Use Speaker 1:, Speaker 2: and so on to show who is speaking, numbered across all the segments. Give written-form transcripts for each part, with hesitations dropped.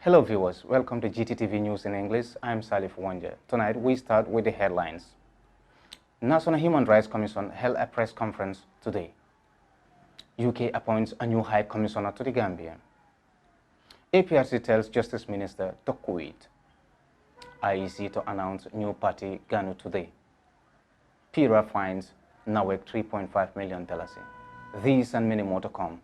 Speaker 1: Hello viewers, welcome to Gttv News in English. I'm Salif Wanja. Tonight we start with the headlines. National Human Rights Commission held a press conference today. UK appoints a new High Commissioner to the Gambia. APRC tells Justice Minister to quit. IEC to announce new party Ganu today. PIRA fines NAWEC $3.5 million. These and many more to come.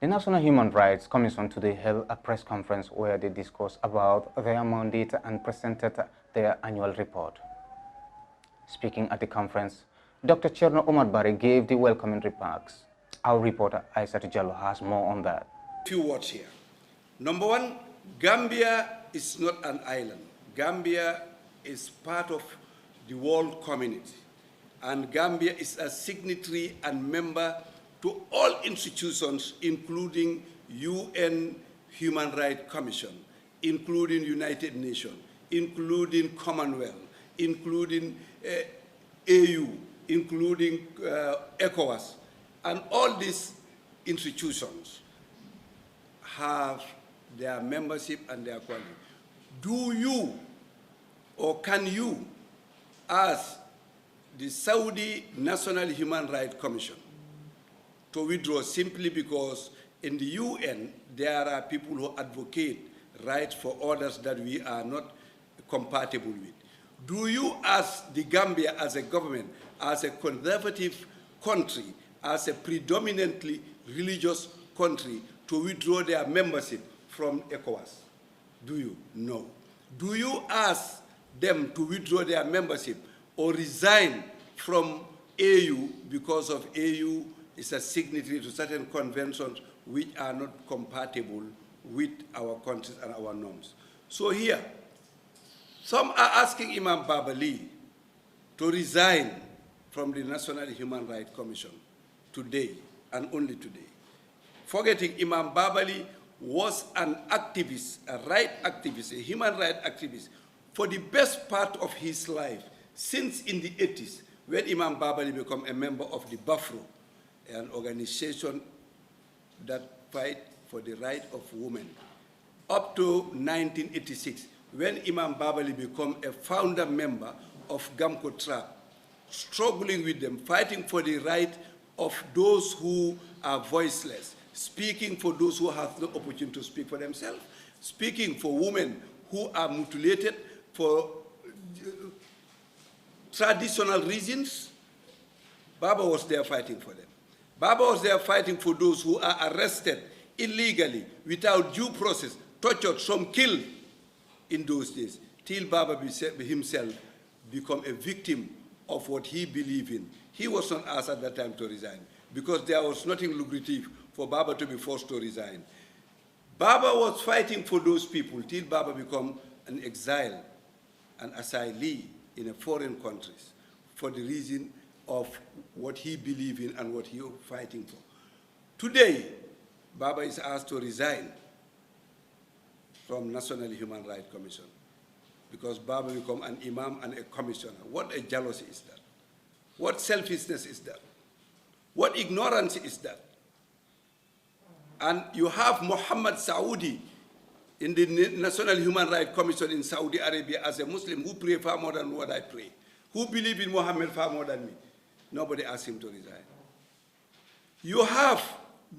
Speaker 1: The National Human Rights Commission today held a press conference where they discussed about their mandate and presented their annual report. Speaking at the conference, Dr. Cherno Omar Bari gave the welcoming remarks. Our reporter Aissatou Jallo has more on that.
Speaker 2: Few words here. Number one, Gambia is not an island. Gambia is part of the world community. And Gambia is a signatory and member to all institutions, including UN Human Rights Commission, including United Nations, including Commonwealth, including AU, including ECOWAS. And all these institutions have their membership and their quality. Do you or can you ask the Saudi National Human Rights Commission to withdraw simply because in the UN there are people who advocate rights for others that we are not compatible with? Do you ask the Gambia as a government, as a conservative country, as a predominantly religious country, to withdraw their membership from ECOWAS? Do you? No. Do you ask them to withdraw their membership or resign from AU because of AU is a signatory to certain conventions which are not compatible with our countries and our norms? So here, some are asking Imam Babali to resign from the National Human Rights Commission today and only today, forgetting Imam Babali was an activist, a right activist, a human rights activist for the best part of his life, since in the 80s, when Imam Babali became a member of the BAFRO, an organization that fight for the right of women, up to 1986, when Imam Babali became a founder member of Gamco Trap, struggling with them, fighting for the right of those who are voiceless, speaking for those who have no opportunity to speak for themselves, speaking for women who are mutilated for traditional reasons. Baba was there fighting for them. Baba was there fighting for those who are arrested illegally, without due process, tortured, some killed in those days, till Baba himself became a victim of what he believed in. He was not asked at that time to resign, because there was nothing lucrative for Baba to be forced to resign. Baba was fighting for those people till Baba became an exile, an asylee in a foreign countries for the reason of what he believed in and what he was fighting for. Today, Baba is asked to resign from National Human Rights Commission because Baba became an imam and a commissioner. What a jealousy is that? What selfishness is that? What ignorance is that? And you have Muhammad Saudi in the National Human Rights Commission in Saudi Arabia as a Muslim who pray far more than what I pray, who believe in Muhammad far more than me. Nobody asked him to resign. You have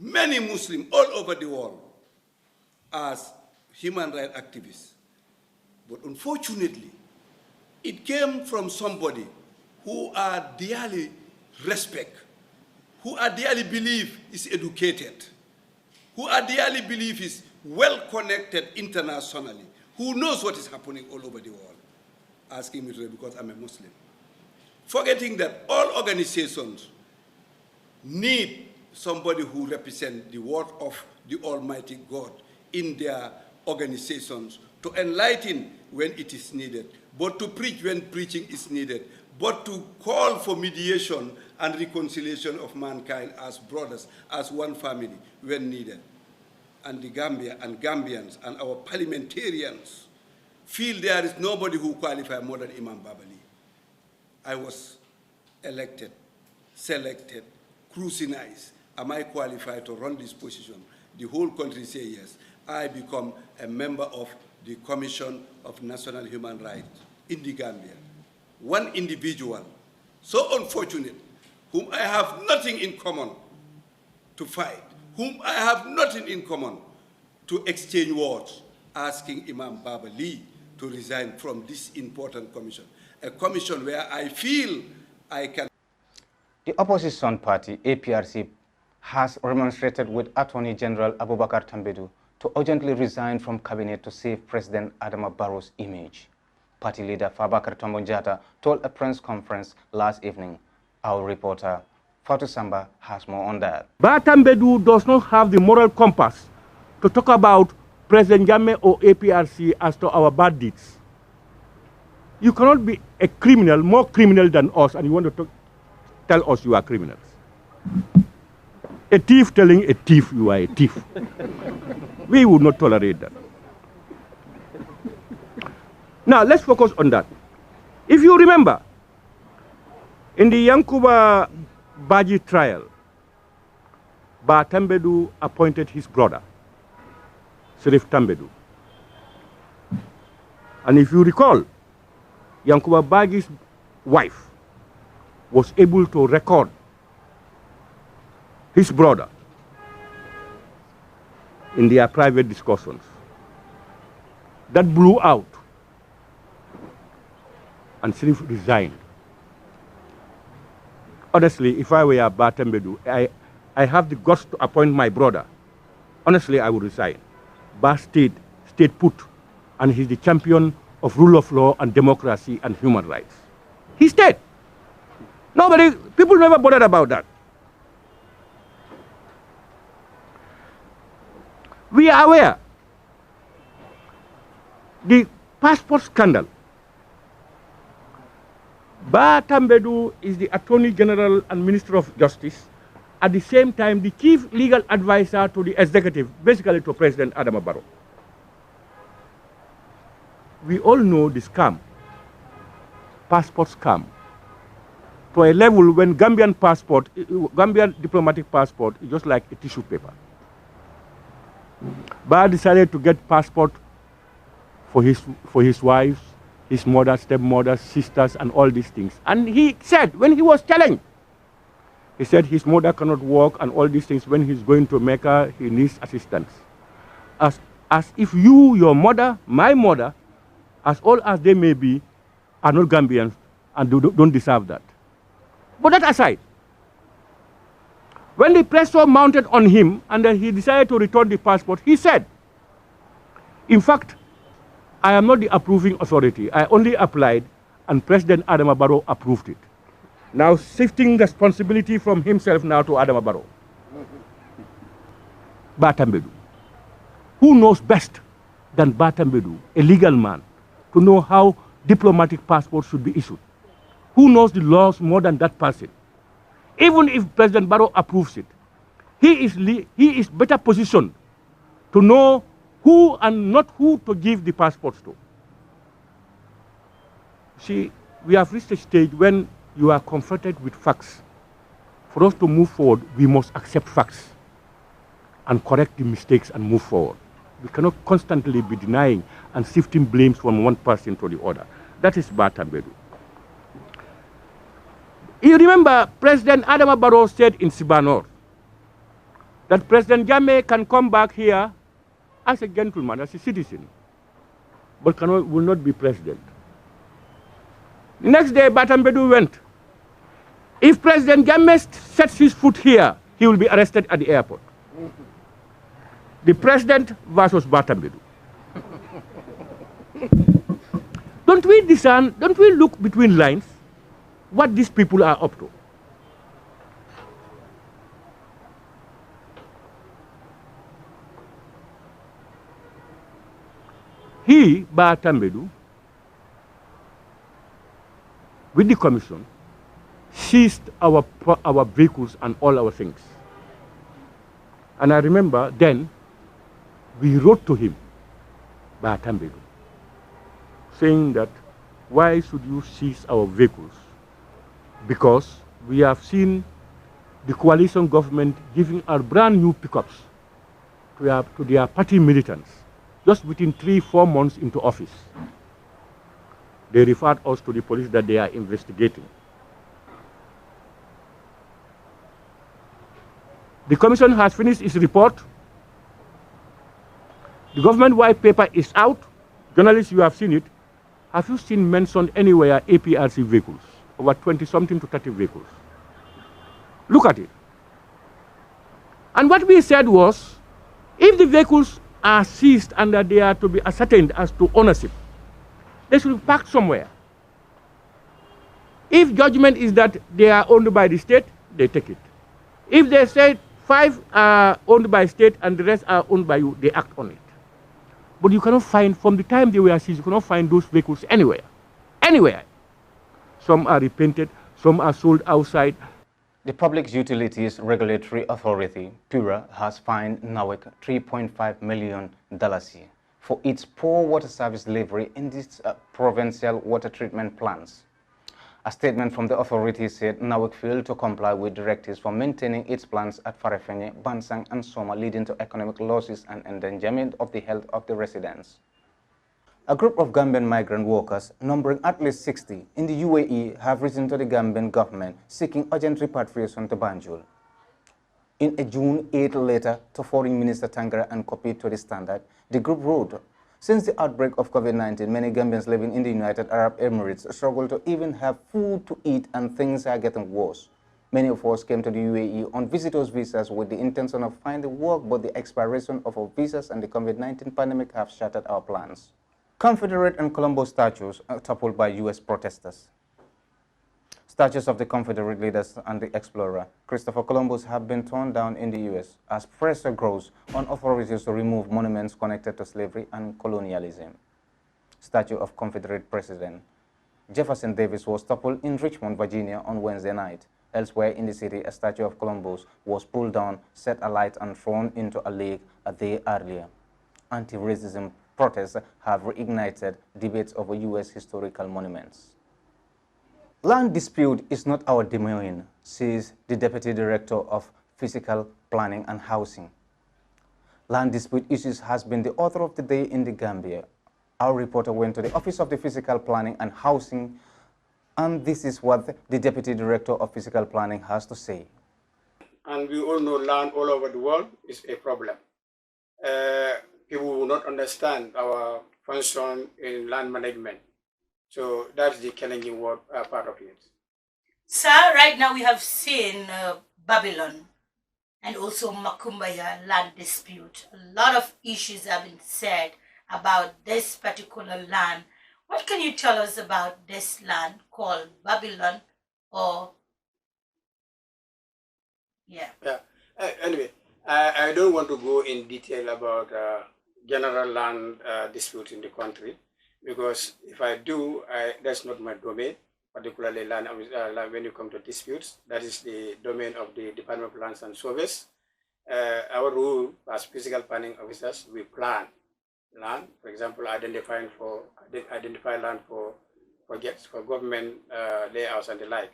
Speaker 2: many Muslims all over the world as human rights activists. But unfortunately, it came from somebody who are dearly respect, who are dearly believe is educated, who are dearly believe is well-connected internationally, who knows what is happening all over the world, asking me to because I'm a Muslim. Forgetting that all organizations need somebody who represents the word of the Almighty God in their organizations, to enlighten when it is needed, but to preach when preaching is needed, but to call for mediation and reconciliation of mankind as brothers, as one family when needed. and the Gambia and Gambians and our parliamentarians feel there is nobody who qualifies more than Imam Babali. I was elected, selected, scrutinized. Am I qualified to run this position? The whole country say yes. I become a member of the Commission of National Human Rights in the Gambia. One individual, so unfortunate, whom I have nothing in common to fight, whom I have nothing in common to exchange words, asking Imam Babali to resign from this important commission, a commission where I feel I can.
Speaker 1: The opposition party, APRC, has remonstrated with Attorney General Abubakar Tambedu to urgently resign from cabinet to save President Adama Barrow's image. Party leader Fabakar Tombonjata told a press conference last evening. Our reporter Fatu Samba has more on that.
Speaker 3: Tambedu does not have the moral compass to talk about President Jammeh or APRC as to our bad deeds. You cannot be a criminal, more criminal than us, and you want to tell us you are criminals. A thief telling a thief you are a thief. We would not tolerate that. Now, let's focus on that. If you remember, in the Yankuba Baji trial, Tambedu appointed his brother, Sheriff Tambedu. And if you recall, Yankuba Baji's wife was able to record his brother in their private discussions. That blew out, and Sheriff resigned. Honestly, if I were Tambedu, I have the guts to appoint my brother. Honestly, I would resign. Ba stayed put, and he's the champion of rule of law and democracy and human rights. He stayed. People never bothered about that. We are aware the passport scandal. Tambedu is the Attorney General and Minister of Justice, at the same time the Chief Legal Advisor to the Executive, basically to President Adama Barrow. We all know the scam, passport scam, to a level when Gambian diplomatic passport is just like a tissue paper. Decided to get passport for his wives, his mother, stepmother, sisters, and all these things. And he said, when he was challenged, he said his mother cannot walk and all these things. When he's going to Mecca, he needs assistance. As if you, your mother, my mother, as old as they may be, are not Gambians and don't deserve that. But that aside, when the pressure mounted on him and then he decided to return the passport, he said, in fact, I am not the approving authority. I only applied and President Adama Barrow approved it. Now shifting responsibility from himself now to Adama Barrow. Tambedu. Who knows best than Tambedu, a legal man, to know how diplomatic passports should be issued? Who knows the laws more than that person? Even if President Barrow approves it, he is better positioned to know who and not who to give the passports to. See, we have reached a stage when you are confronted with facts. For us to move forward, we must accept facts and correct the mistakes and move forward. We cannot constantly be denying and shifting blames from one person to the other. That is Tambedu. You remember President Adama Barrow said in Sibanor that President Jammeh can come back here as a gentleman, as a citizen, but will not be president. The next day, Tambedu went. If President Jammeh sets his foot here, he will be arrested at the airport. The president versus Tambedu. Don't we discern, don't we look between lines what these people are up to? He, Tambedu, with the commission, seized our vehicles and all our things. And I remember then, we wrote to him, Batambegu, saying that why should you seize our vehicles? Because we have seen the coalition government giving our brand new pickups to their party militants just within 3-4 months into office. They referred us to the police that they are investigating. The commission has finished its report. The government white paper is out. Journalists, you have seen it. Have you seen mentioned anywhere APRC vehicles? Over 20-something to 30 vehicles. Look at it. And what we said was, if the vehicles are seized and that they are to be ascertained as to ownership, they should be parked somewhere. If judgment is that they are owned by the state, they take it. If they say 5 are owned by state and the rest are owned by you, they act on it. But you cannot find, from the time they were seized, you cannot find those vehicles anywhere. Anywhere. Some are repainted, some are sold outside.
Speaker 1: The Public Utilities Regulatory Authority, PURA, has fined NAWEC $3.5 million for its poor water service delivery in its provincial water treatment plants. A statement from the authority said NAWEC failed to comply with directives for maintaining its plants at Farafenye, Bansang and Soma, leading to economic losses and endangerment of the health of the residents. A group of Gambian migrant workers, numbering at least 60 in the UAE, have written to the Gambian government seeking urgent repatriation to Banjul. In a June 8 letter to Foreign Minister Tangara and copied to the Standard, the group wrote, "Since the outbreak of COVID-19, many Gambians living in the United Arab Emirates struggle to even have food to eat and things are getting worse. Many of us came to the UAE on visitors' visas with the intention of finding work, but the expiration of our visas and the COVID-19 pandemic have shattered our plans." Confederate and Colombo statues are toppled by U.S. protesters. Statues of the Confederate leaders and the explorer Christopher Columbus have been torn down in the U.S. as pressure grows on authorities to remove monuments connected to slavery and colonialism. Statue of Confederate President Jefferson Davis was toppled in Richmond, Virginia on Wednesday night. Elsewhere in the city, a statue of Columbus was pulled down, set alight and thrown into a lake a day earlier. Anti-racism protests have reignited debates over U.S. historical monuments. Land dispute is not our domain, says the Deputy Director of Physical Planning and Housing. Land dispute issues has been the author of the day in the Gambia. Our reporter went to the Office of the Physical Planning and Housing, and this is what the Deputy Director of Physical Planning has to say.
Speaker 4: And we all know land all over the world is a problem. People will not understand our function in land management. So that's the challenging part of it.
Speaker 5: Sir, right now we have seen Babylon and also Makumbaya land dispute. A lot of issues have been said about this particular land. What can you tell us about this land called Babylon or... Yeah.
Speaker 4: Anyway, I don't want to go in detail about general land dispute in the country, because if I do, that's not my domain, particularly land when you come to disputes. That is the domain of the Department of Lands and Surveys. Our role as physical planning officers, we plan land, for example, identify land for projects, for government layouts and the like.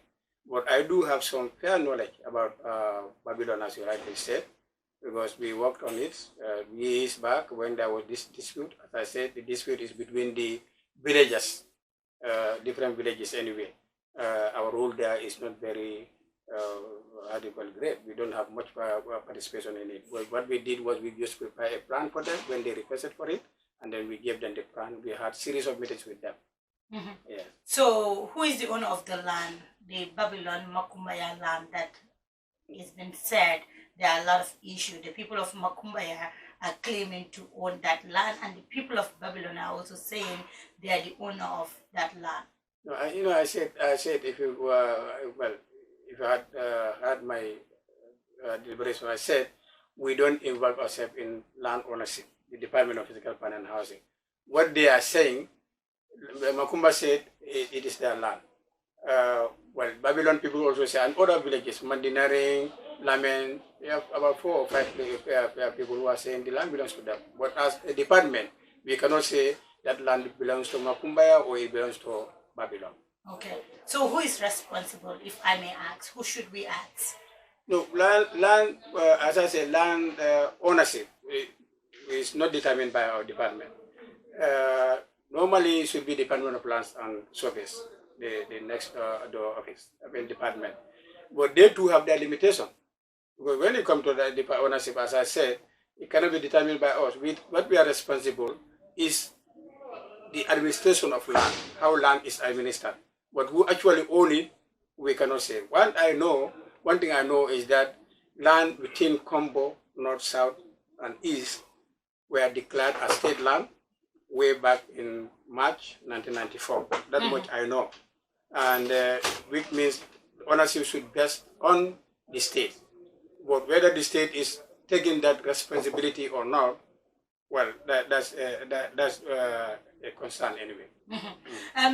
Speaker 4: But I do have some fair knowledge about Babylon, as you rightly said, because we worked on it years back when there was this dispute. As I said, the dispute is between the villages, different villages anyway. Our role there is not very great. We don't have much participation in it. Well, what we did was we just prepared a plan for them when they requested for it, and then we gave them the plan. We had a series of meetings with them.
Speaker 5: Mm-hmm.
Speaker 4: Yeah.
Speaker 5: So who is the owner of the land, the Babylon Makumbaya land that has been said? There are a lot of issues. The people of Makumbaya are claiming to own that land, and the people of Babylon are also saying they are the owner of that land.
Speaker 4: No, I said if you if you had had my deliberation, I said we don't involve ourselves in land ownership. The Department of Physical Planning and Housing. What they are saying, Makumba said it is their land. Well, Babylon people also say, and other villages, Mandinaring, Lamen, we have about 4 or 5 people who are saying the land belongs to them. But as a department, we cannot say that land belongs to Makumbaya or it belongs to Babylon.
Speaker 5: Okay. So who is responsible, if I may ask? Who should we ask?
Speaker 4: No, land as I said, land ownership is not determined by our department. Normally, it should be Department of Lands and Surveys, the next door office, department. But they too have their limitation. Because when you come to the ownership, as I said, it cannot be determined by us. What we are responsible is the administration of land, how land is administered. But who actually own it, we cannot say. One thing I know is that land within Combo, North, South, and East were declared as state land way back in March 1994. That much I know. And which means ownership should best on the state. But whether the state is taking that responsibility or not, well, that's a concern anyway.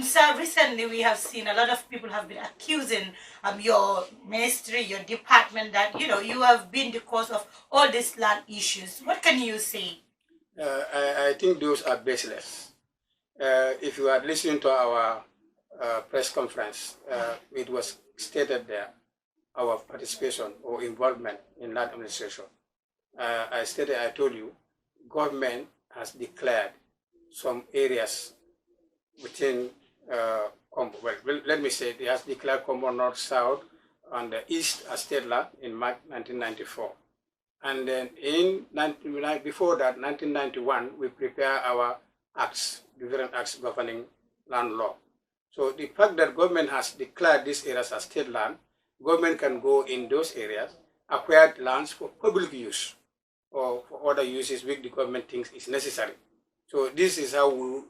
Speaker 5: So recently we have seen a lot of people have been accusing your ministry, your department, that you have been the cause of all these land issues. What can you say?
Speaker 4: I think those are baseless. If you are listening to our press conference, it was stated there our participation or involvement in land administration. I told you, government has declared some areas within Combo. Well, let me say, it has declared Combo North, South, and the East as state land in March 1994. And then before that, 1991, we prepare our acts, different acts governing land law. So the fact that government has declared these areas as state land, government can go in those areas, acquire lands for public use or for other uses which the government thinks is necessary. So this is how we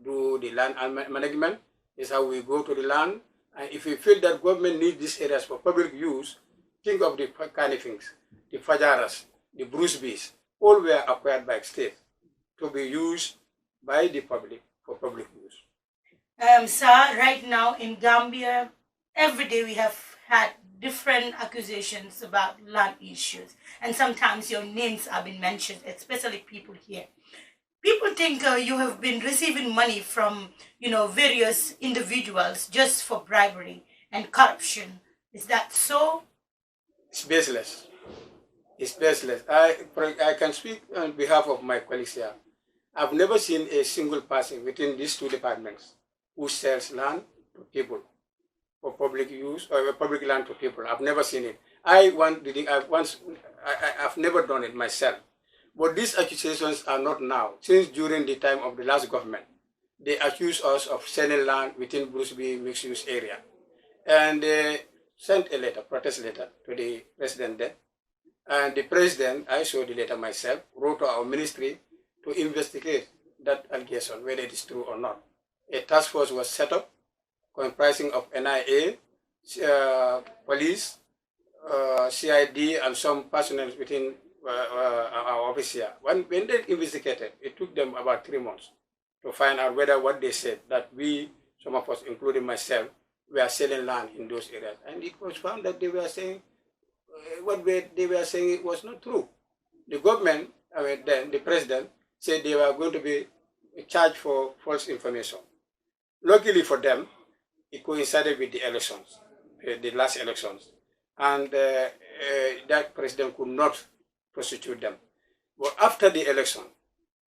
Speaker 4: do the land management. This is how we go to the land. And if we feel that government needs these areas for public use, think of the kind of things. The Fajaras, the Brucebees, all were acquired by state to be used by the public for public use.
Speaker 5: Sir, right now in Gambia, every day we have had different accusations about land issues, and sometimes your names have been mentioned, especially people here. People think you have been receiving money from, various individuals just for bribery and corruption. Is that so?
Speaker 4: It's baseless. It's baseless. I can speak on behalf of my colleagues here. I've never seen a single person within these two departments who sells land to people for public use or public land to people. I've never seen it. I've never done it myself. But these accusations are not now. Since during the time of the last government, they accuse us of selling land within Bruceby mixed-use area. And they sent a letter, protest letter, to the president then. And the president, I saw the letter myself, wrote to our ministry to investigate that allegation, whether it is true or not. A task force was set up, comprising of NIA, police, CID, and some personnel within our office here. When they investigated, it took them about 3 months to find out whether what they said, that we, some of us, including myself, were selling land in those areas. And it was found that they were saying, they were saying it was not true. The government, then the president, said they were going to be charged for false information. Luckily for them, it coincided with the elections, the last elections. And that president could not prosecute them. But after the election,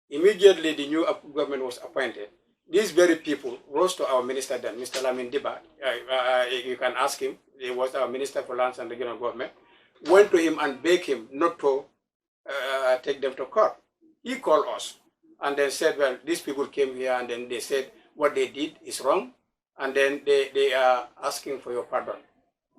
Speaker 4: immediately the new government was appointed. These very people rose to our minister then, Mr. Lamin Diba. You can ask him. He was our minister for lands and regional government. Went to him and begged him not to take them to court. He called us and then said, well, these people came here and then they said what they did is wrong, and then they are asking for your pardon.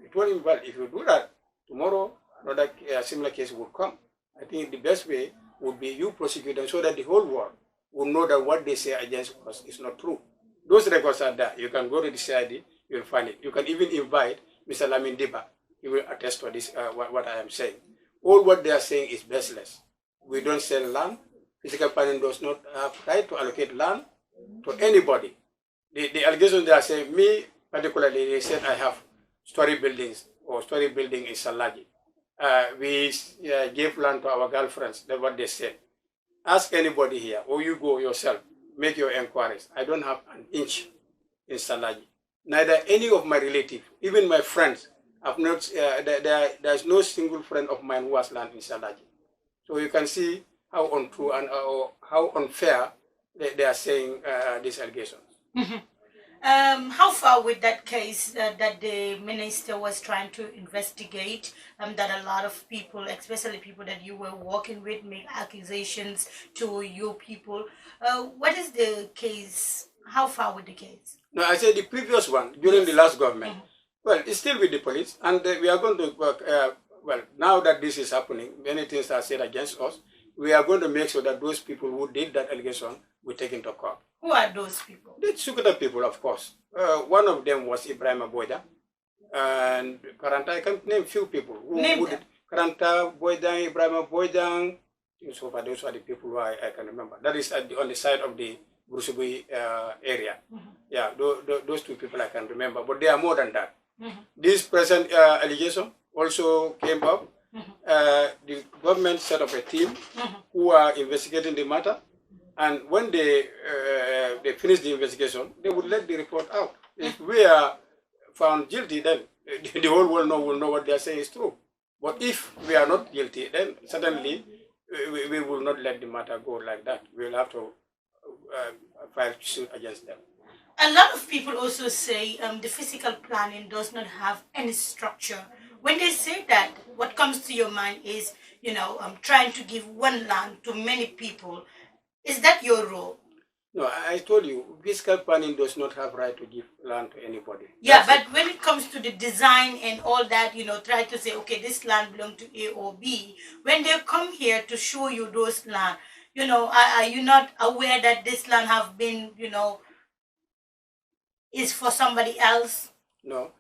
Speaker 4: We told him, well, if you do that, tomorrow another similar case will come. I think the best way would be you prosecute them so that the whole world will know that what they say against us is not true. Those records are there. You can go to the CID, you'll find it. You can even invite Mr. Lamin Diba. He will attest to this, what I am saying. All what they are saying is baseless. We don't sell land. Physical planning does not have right to allocate land to anybody. The allegations they are saying, me particularly, they said I have story buildings or story building in Salaji. we gave land to our girlfriends. That's what they said. Ask anybody here, or you go yourself, make your inquiries. I don't have an inch in Salaji. Neither any of my relatives, even my friends, have not. There's no single friend of mine who has land in Salaji. So you can see how untrue and how unfair they are saying these allegations.
Speaker 5: How far with that case that the minister was trying to investigate, that a lot of people, especially people that you were working with, make accusations to your people? What is the case? How far with the case?
Speaker 4: No, I said the previous one, during the last government. Well, it's still with the police, and we are going to work. Well, now that this is happening, many things are said against us. We are going to make sure that those people who did that allegation will take into court.
Speaker 5: Who are those people?
Speaker 4: The Sukuta people, of course. One of them was Ibrahim Boyda, and Karanta. I can name few people.
Speaker 5: Name them.
Speaker 4: Karanta, Boydang, Ibrahim Boydang. So far, those are the people who I can remember. That is on the side of the Burusubui area. Yeah, those two people I can remember, but they are more than that. This present allegation also came up. The government set up a team who are investigating the matter, and when they finish the investigation, they would let the report out. If we are found guilty, then the whole world will know what they are saying is true. But if we are not guilty, then certainly we will not let the matter go like that. We will have to file suit against them.
Speaker 5: A lot of people also say the physical planning does not have any structure. When they say that, what comes to your mind is, trying to give one land to many people. Is that your role?
Speaker 4: No, I told you, physical planning does not have right to give land to anybody.
Speaker 5: Yeah, but when it comes to the design and all that, try to say, okay, this land belongs to A or B. When they come here to show you those land, are you not aware that this land have been, is for somebody else?
Speaker 4: No.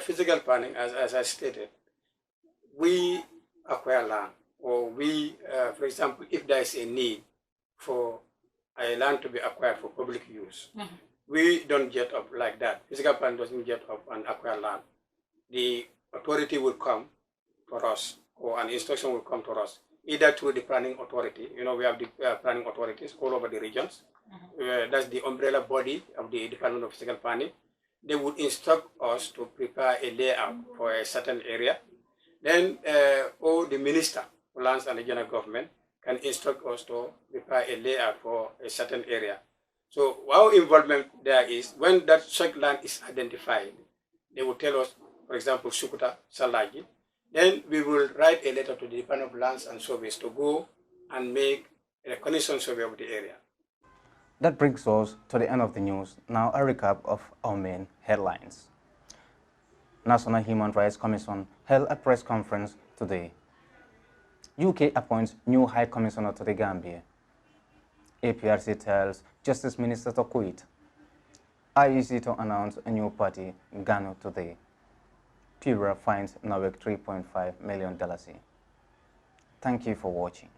Speaker 4: Physical planning, as I stated, we acquire land, or we, for example, if there is a need for a land to be acquired for public use, we don't get up like that. Physical plan doesn't get up and acquire land. The authority will come for us, or an instruction will come to us, either through the planning authority. We have the planning authorities all over the regions. That's the umbrella body of the Department of Physical Planning. They would instruct us to prepare a layout for a certain area. Then, or the Minister for Lands and Regional Government can instruct us to prepare a layout for a certain area. So our involvement there is, when that such land is identified, they will tell us, for example, Sukuta, Salaji. Then we will write a letter to the Department of Lands and Surveys to go and make a reconnaissance survey of the area.
Speaker 1: That brings us to the end of the news. Now a recap of our main headlines. National Human Rights Commission held a press conference today. UK appoints new High Commissioner to the Gambia. APRC tells Justice Minister to quit. IEC to announce a new party, Ganu, today. Pura finds NAWEC $3.5 million. Thank you for watching.